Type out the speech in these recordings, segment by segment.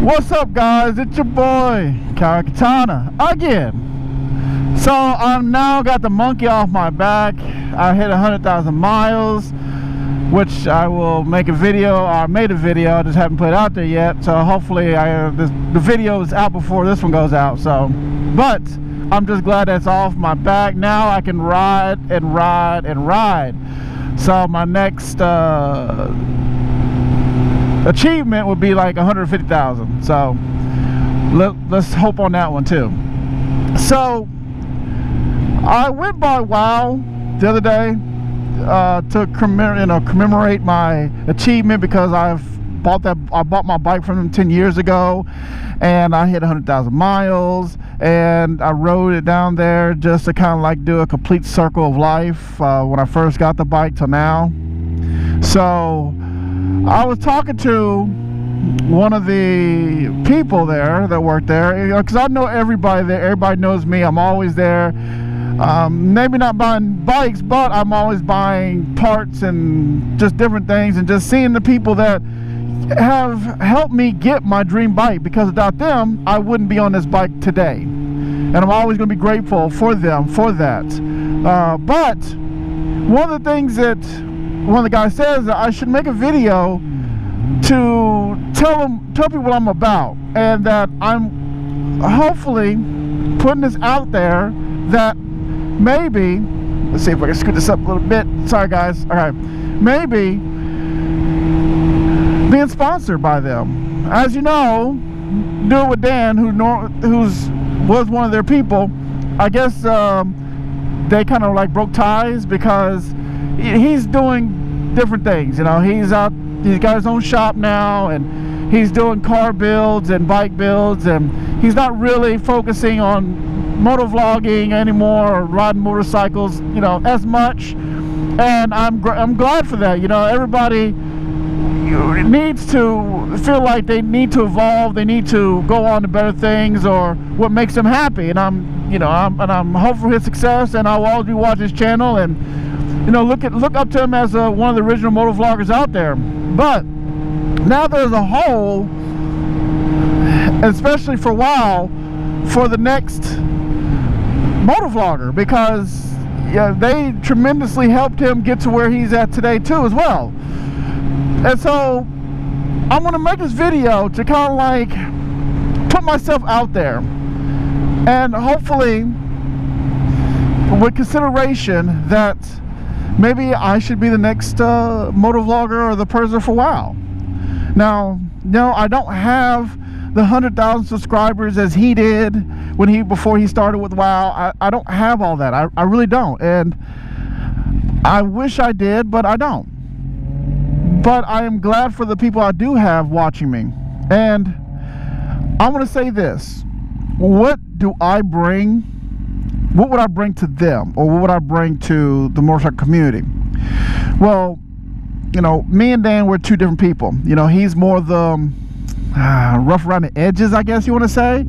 What's up, guys? It's your boy Katana again. So I'm now got the monkey off my back. I hit 100,000 miles, which I will make a video. I made a video, I just haven't put it out there yet. So hopefully the video is out before this one goes out. So, but I'm just glad that's off my back. Now I can ride and ride and ride. So my next achievement would be like 150,000. So let's hope on that one too. So I went by WOW the other day to commemorate my achievement, because I bought my bike from them 10 years ago, and I hit 100,000 miles, and I rode it down there just to kind of like do a complete circle of life when I first got the bike till now. So I was talking to one of the people there that worked there, because I know everybody there. Everybody knows me. I'm always there. Maybe not buying bikes, but I'm always buying parts and just different things, and just seeing the people that have helped me get my dream bike, because without them I wouldn't be on this bike today, and I'm always going to be grateful for them for that. But one of the things that one of the guys says that I should make a video to tell people what I'm about, and that I'm hopefully putting this out there, that maybe, let's see if I can scoot this up a little bit. Sorry guys. All right, maybe being sponsored by them. As you know, Do It With Dan, was one of their people. I guess they kind of like broke ties, because he's doing different things. You know, he's got his own shop now, and he's doing car builds and bike builds, and he's not really focusing on motovlogging anymore, or riding motorcycles, you know, as much. And I'm glad for that. You know, everybody needs to feel like they need to evolve, they need to go on to better things, or what makes them happy. And I'm hopeful for his success, and I'll always be watching his channel, and you know, look up to him as one of the original motovloggers out there. But now there's a hole, especially for WOW, for the next motovlogger, because they tremendously helped him get to where he's at today too as well. And so I'm going to make this video to kind of like put myself out there, and hopefully with consideration that maybe I should be the next motovlogger or the person for WOW. Now, no, I don't have the 100,000 subscribers as he did before he started with WOW. I don't have all that. I really don't, and I wish I did, but I don't. But I am glad for the people I do have watching me. And I want to say this: what do I bring? What would I bring to them, or what would I bring to the motorcycle community? Well, you know, me and Dan, we're two different people. You know, he's more the rough around the edges, I guess you want to say.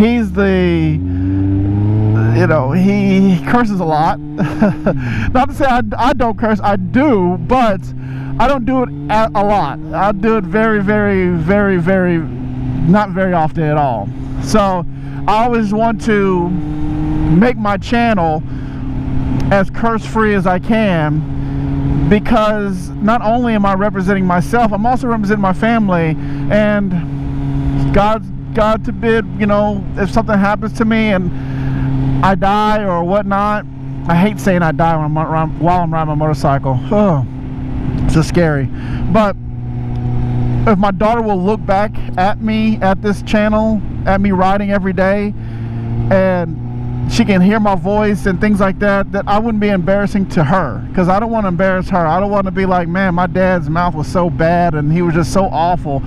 He's the, you know, he curses a lot. Not to say I don't curse, I do, but I don't do it a lot. I do it very, very, very, very, not very often at all. So I always want to make my channel as curse-free as I can, because not only am I representing myself, I'm also representing my family. And God forbid, you know, if something happens to me and I die or whatnot. I hate saying I die while I'm riding my motorcycle. Oh, it's so scary. But if my daughter will look back at me, at this channel, at me riding every day, and she can hear my voice and things like that, that I wouldn't be embarrassing to her, because I don't want to embarrass her. I don't want to be like, man, my dad's mouth was so bad and he was just so awful.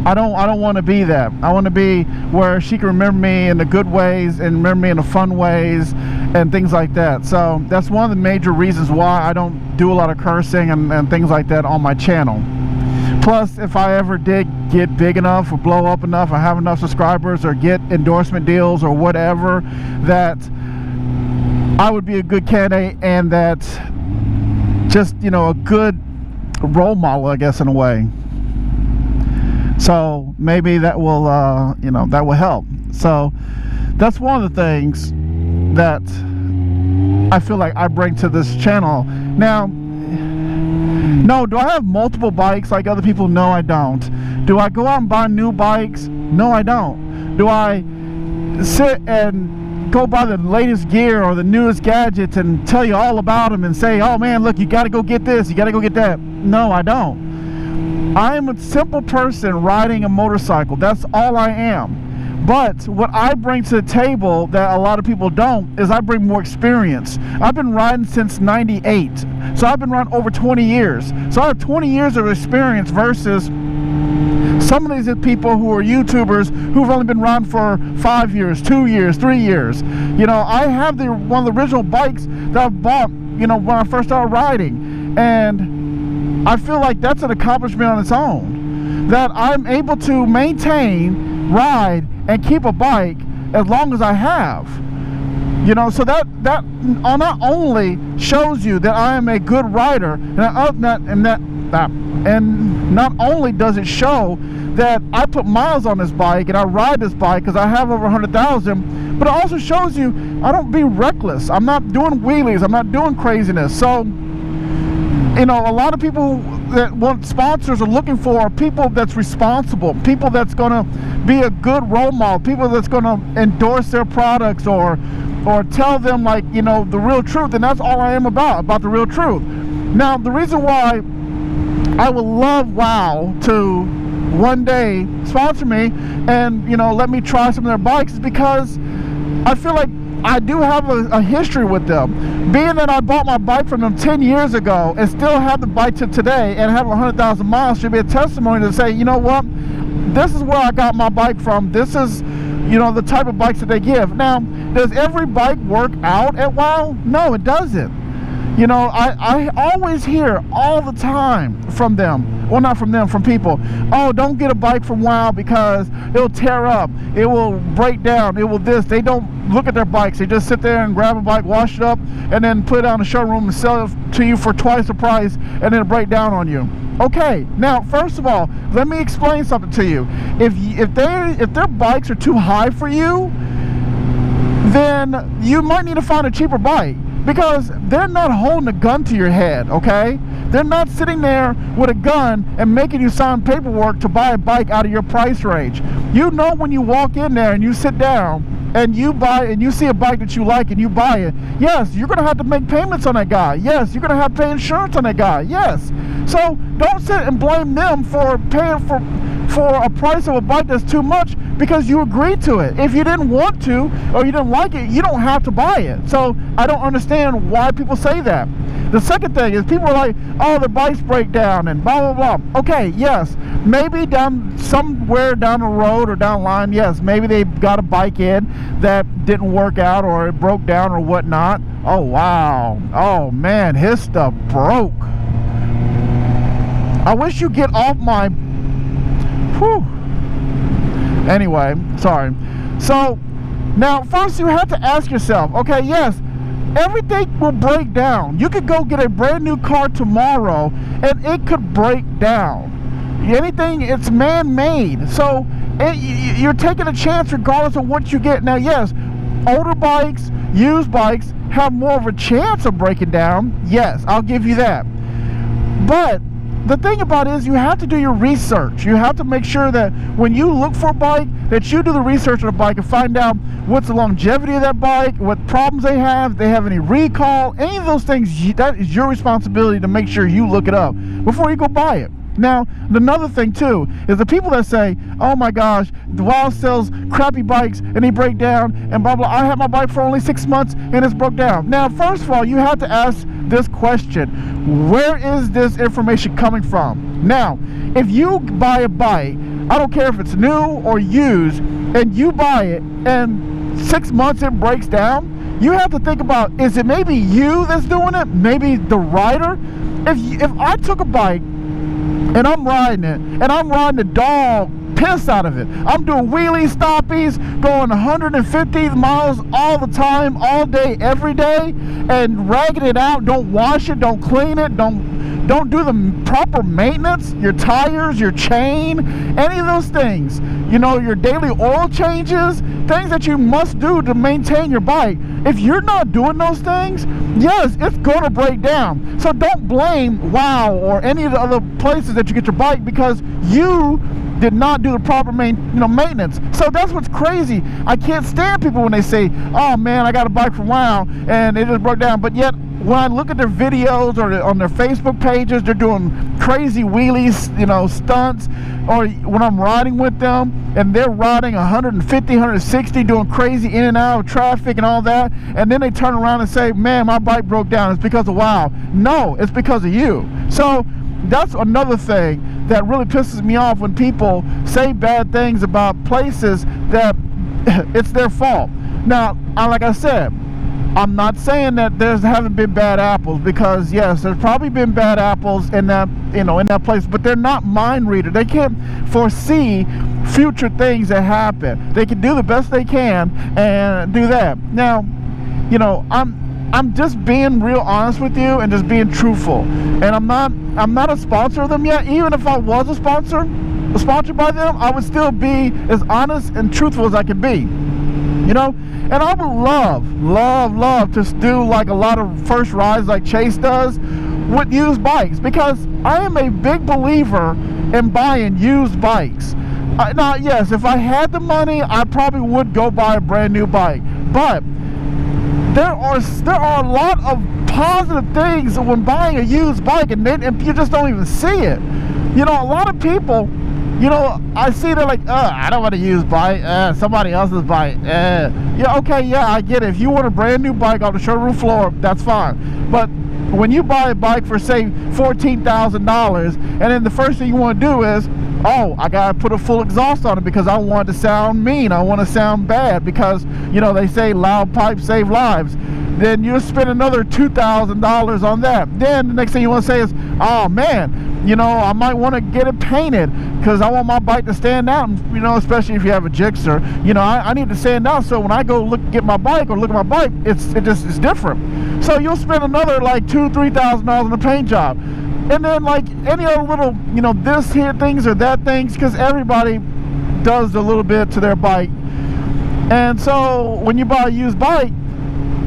I don't want to be that. I want to be where she can remember me in the good ways and remember me in the fun ways and things like that. So that's one of the major reasons why I don't do a lot of cursing and things like that on my channel. Plus, if I ever did get big enough or blow up enough or have enough subscribers or get endorsement deals or whatever, that I would be a good candidate, and that just, you know, a good role model, I guess, in a way. So maybe that will you know, that will help. So that's one of the things that I feel like I bring to this channel. Now, no, do I have multiple bikes like other people? No, I don't. Do I go out and buy new bikes? No, I don't. Do I sit and go buy the latest gear or the newest gadgets and tell you all about them and say, oh man, look, you got to go get this, you got to go get that? No, I don't. I am a simple person riding a motorcycle. That's all I am. But what I bring to the table that a lot of people don't is I bring more experience. I've been riding since '98. So I've been riding over 20 years. So I have 20 years of experience versus some of these people who are YouTubers who've only been riding for 5 years, 2 years, 3 years. You know, I have one of the original bikes that I bought, you know, when I first started riding. And I feel like that's an accomplishment on its own. That I'm able to maintain, ride, and keep a bike as long as I have. You know, so that not only shows you that I am a good rider, and not only does it show that I put miles on this bike and I ride this bike because I have over 100,000, but it also shows you I don't be reckless. I'm not doing wheelies. I'm not doing craziness. So, you know, a lot of people that want sponsors are looking for people that's responsible, people that's going to be a good role model, people that's going to endorse their products or tell them, like, you know, the real truth. And that's all I am about the real truth. Now, the reason why I would love WOW to one day sponsor me and, you know, let me try some of their bikes is because I feel like I do have a history with them. Being that I bought my bike from them 10 years ago and still have the bike to today and have 100,000 miles should be a testimony to say, you know what, this is where I got my bike from. This is, you know, the type of bikes that they give. Now, does every bike work out at WOW? No, it doesn't. You know, I always hear all the time from them, well, not from them, from people, oh, don't get a bike from WOW because it'll tear up, it will break down, it will this. They don't look at their bikes. They just sit there and grab a bike, wash it up, and then put it out in the showroom and sell it to you for twice the price, and then it'll break down on you. Okay, now, first of all, let me explain something to you. If their bikes are too high for you, then you might need to find a cheaper bike. Because they're not holding a gun to your head, okay? They're not sitting there with a gun and making you sign paperwork to buy a bike out of your price range. You know, when you walk in there and you sit down and you buy and you see a bike that you like and you buy it, yes, you're gonna have to make payments on that guy. Yes, you're gonna have to pay insurance on that guy. Yes. So don't sit and blame them for paying for a price of a bike that's too much because you agreed to it. If you didn't want to or you didn't like it, you don't have to buy it. So I don't understand why people say that. The second thing is people are like, oh, the bikes break down and blah, blah, blah. Okay, yes, maybe somewhere down the road or down the line, yes, maybe they got a bike in that didn't work out or it broke down or whatnot. Oh, wow. Oh, man, his stuff broke. I wish you'd get off my... Whew. Anyway, sorry. So, now, first you have to ask yourself, okay, yes, everything will break down. You could go get a brand new car tomorrow, and it could break down. Anything, it's man-made. So, you're taking a chance regardless of what you get. Now, yes, older bikes, used bikes, have more of a chance of breaking down. Yes, I'll give you that. But the thing about it is you have to do your research. You have to make sure that when you look for a bike, that you do the research on the bike and find out what's the longevity of that bike, what problems they have, if they have any recall, any of those things. That is your responsibility to make sure you look it up before you go buy it. Now, another thing too is the people that say, oh my gosh, the WOW sells crappy bikes and they break down and blah blah. I had my bike for only 6 months and it's broke down. Now, first of all, you have to ask this question: where is this information coming from? Now, if you buy a bike, I don't care if it's new or used, and you buy it and 6 months it breaks down, you have to think about, is it maybe you that's doing it? Maybe the rider? If I took a bike and I'm riding it, and I'm riding the dog piss out of it, I'm doing wheelies, stoppies, going 150 miles all the time, all day, every day, and ragging it out, don't wash it, don't clean it, don't don't do the proper maintenance, your tires, your chain, any of those things, you know, your daily oil changes, things that you must do to maintain your bike. If you're not doing those things, yes, it's going to break down. So don't blame WOW or any of the other places that you get your bike because you did not do the proper maintenance. So that's what's crazy. I can't stand people when they say, oh man, I got a bike from WOW and it just broke down. But yet when I look at their videos or on their Facebook pages, they're doing crazy wheelies, you know, stunts, or when I'm riding with them and they're riding 150, 160, doing crazy in and out of traffic and all that, and then they turn around and say, man, my bike broke down, it's because of WOW. No, it's because of you. So that's another thing that really pisses me off, when people say bad things about places that it's their fault. Now, like I said, I'm not saying that there haven't been bad apples, because yes, there's probably been bad apples in that, you know, in that place, but they're not mind readers. They can't foresee future things that happen. They can do the best they can and do that. Now, you know, I'm just being real honest with you and just being truthful. And I'm not a sponsor of them yet. Even if I was sponsored by them, I would still be as honest and truthful as I can be. You know? And I would love to do like a lot of first rides like Chase does with used bikes, because I am a big believer in buying used bikes. Now, yes, if I had the money, I probably would go buy a brand new bike. But there are a lot of positive things when buying a used bike, and you just don't even see it. You know, a lot of people, you know, I see they're like, I don't want a used bike, somebody else's bike. Yeah, okay, yeah, I get it. If you want a brand new bike on the showroom floor, that's fine. But when you buy a bike for, say, $14,000, and then the first thing you want to do is, oh, I gotta put a full exhaust on it because I want it to sound mean, I want to sound bad, because, you know, they say loud pipes save lives. Then you spend another $2,000 on that. Then the next thing you want to say is, oh man, you know, I might want to get it painted because I want my bike to stand out. And, you know, especially if you have a Gixxer, you know, I need to stand out, so when I go get my bike or look at my bike, it's different. So you'll spend another like $2,000-3,000 on the paint job. And then like any other little, you know, this here things or that things, because everybody does a little bit to their bike. And so when you buy a used bike,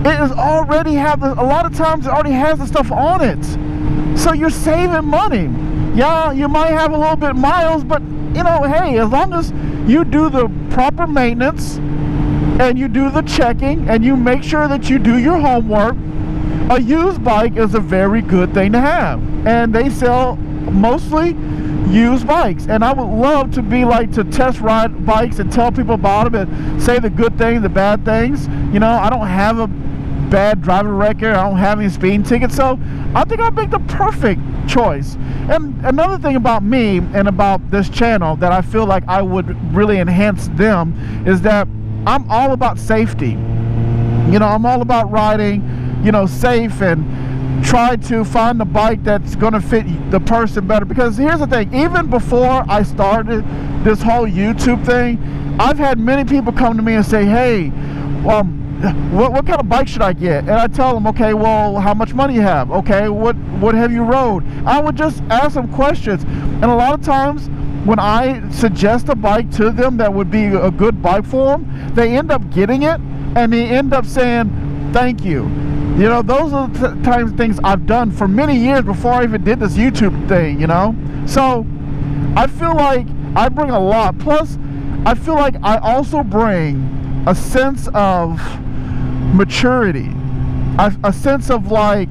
it is already a lot of times it already has the stuff on it. So you're saving money. Yeah, you might have a little bit of miles, but you know, hey, as long as you do the proper maintenance and you do the checking and you make sure that you do your homework, a used bike is a very good thing to have. And they sell mostly used bikes, and I would love to be like to test ride bikes and tell people about them and say the good things, the bad things. You know, I don't have a bad driving record, I don't have any speeding tickets, so I think I make the perfect choice. And another thing about me and about this channel that I feel like I would really enhance them is that I'm all about safety. You know, I'm all about riding, you know, safe, and try to find the bike that's going to fit the person better. Because here's the thing, even before I started this whole YouTube thing, I've had many people come to me and say, hey, what kind of bike should I get? And I tell them, okay, well, how much money you have? Okay, what have you rode? I would just ask them questions. And a lot of times when I suggest a bike to them that would be a good bike for them, they end up getting it, and they end up saying thank you. You know, those are the types of things I've done for many years before I even did this YouTube thing, you know. So I feel like I bring a lot. Plus, I feel like I also bring a sense of maturity, a sense of like,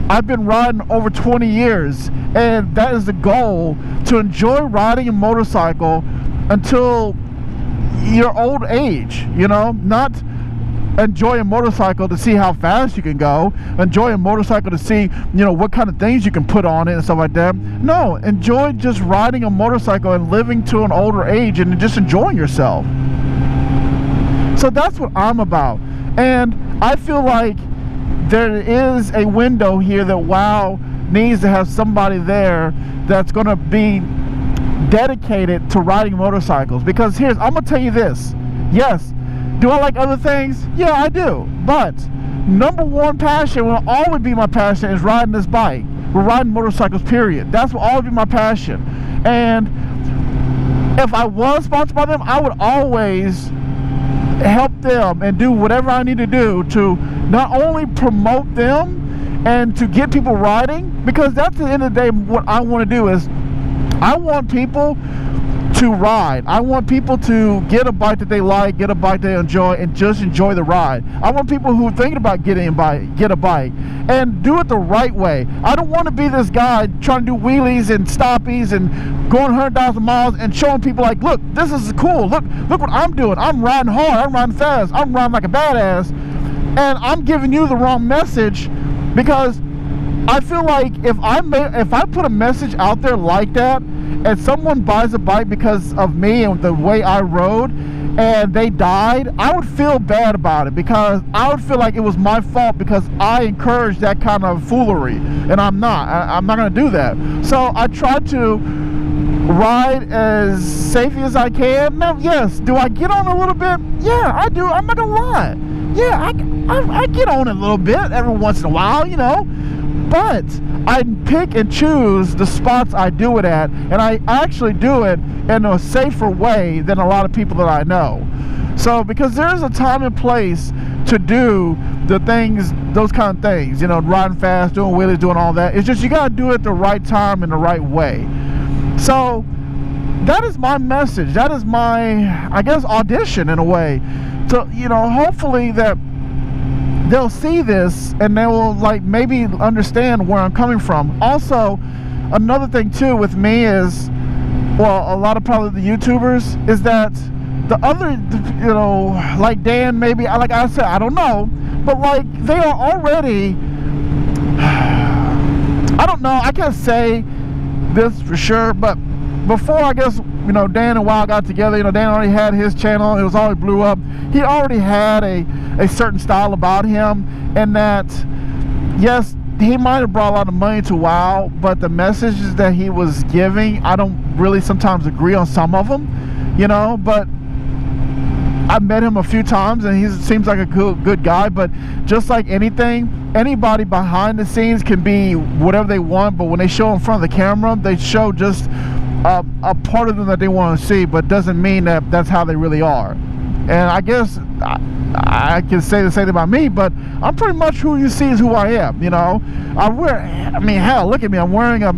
I've been riding over 20 years, and that is the goal, to enjoy riding a motorcycle until your old age. You know, not enjoy a motorcycle to see how fast you can go, enjoy a motorcycle to see, you know, what kind of things you can put on it and stuff like that. No, enjoy just riding a motorcycle and living to an older age and just enjoying yourself. So that's what I'm about. And I feel like there is a window here that WOW needs to have somebody there that's going to be dedicated to riding motorcycles. Because I'm going to tell you this, yes, do I like other things? Yeah, I do. But number one passion will always be my passion is riding this bike. with riding motorcycles, period. That's what always been my passion. And if I was sponsored by them, I would always help them and do whatever I need to do to not only promote them and to get people riding, because that's the end of the day what I want to do is I want people to ride. I want people to get a bike that they like, get a bike they enjoy, and just enjoy the ride. I want people who are thinking about getting a bike, get a bike, and do it the right way. I don't want to be this guy trying to do wheelies and stoppies and going 100,000 miles and showing people like, look, this is cool. Look what I'm doing. I'm riding hard. I'm riding fast. I'm riding like a badass. And I'm giving you the wrong message, because I feel like if I put a message out there like that, and someone buys a bike because of me and the way I rode, and they died, I would feel bad about it, because I would feel like it was my fault because I encouraged that kind of foolery, and I'm not going to do that. So I try to ride as safely as I can. Now, yes, do I get on a little bit? Yeah, I do. I'm not going to lie. Yeah, I get on a little bit every once in a while, you know, but I pick and choose the spots I do it at, and I actually do it in a safer way than a lot of people that I know. So, because there's a time and place to do the things, those kind of things, you know, riding fast, doing wheelies, doing all that. It's just you got to do it the right time and the right way. So, that is my message. That is my, I guess, audition in a way. So, you know, hopefully that they'll see this and they will like maybe understand where I'm coming from. Also, another thing too with me is, well, a lot of probably the YouTubers, is that the other, you know, like Dan, maybe, like I said, I don't know, but like they are already, I don't know, I can't say this for sure, but before, I guess, you know, Dan and Wild got together, you know, Dan already had his channel, it was already blew up. He already had a certain style about him, and that, yes, he might have brought a lot of money to WoW, but the messages that he was giving, I don't really sometimes agree on some of them, you know, but I've met him a few times and he seems like a good guy. But just like anything, anybody behind the scenes can be whatever they want, but when they show in front of the camera, they show just a part of them that they want to see, but doesn't mean that that's how they really are. And I guess I can say the same thing about me, but I'm pretty much who you see is who I am, you know. I mean, hell, look at me, I'm wearing a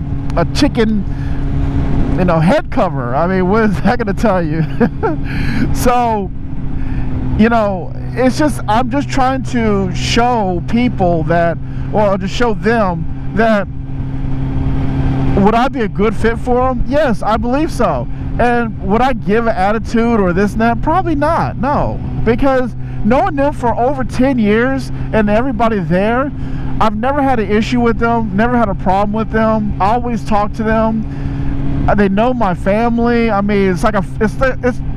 chicken, you know, head cover. I mean, what is that going to tell you? So, you know, it's just, I'm just trying to show people that, or just show them that, would I be a good fit for them? Yes, I believe so. And would I give an attitude or this and that? Probably not, no. Because knowing them for over 10 years and everybody there, I've never had an issue with them, never had a problem with them. I always talk to them. They know my family. I mean, it's like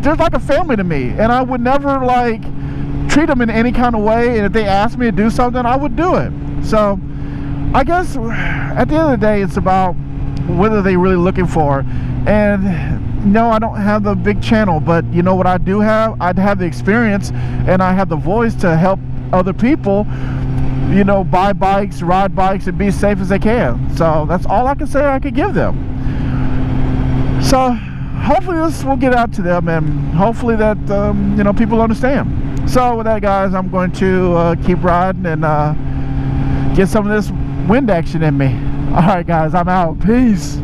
they're like a family to me, and I would never like treat them in any kind of way. And if they asked me to do something, I would do it. So I guess at the end of the day, it's about whether they're really looking for. And no, I don't have the big channel, but you know what I do have? I'd have the experience, and I have the voice to help other people, you know, buy bikes, ride bikes, and be as safe as they can. So that's all I can say I could give them. So hopefully this will get out to them, and hopefully that you know, people understand. So with that, guys, I'm going to keep riding and get some of this wind action in me. All right, guys, I'm out. Peace.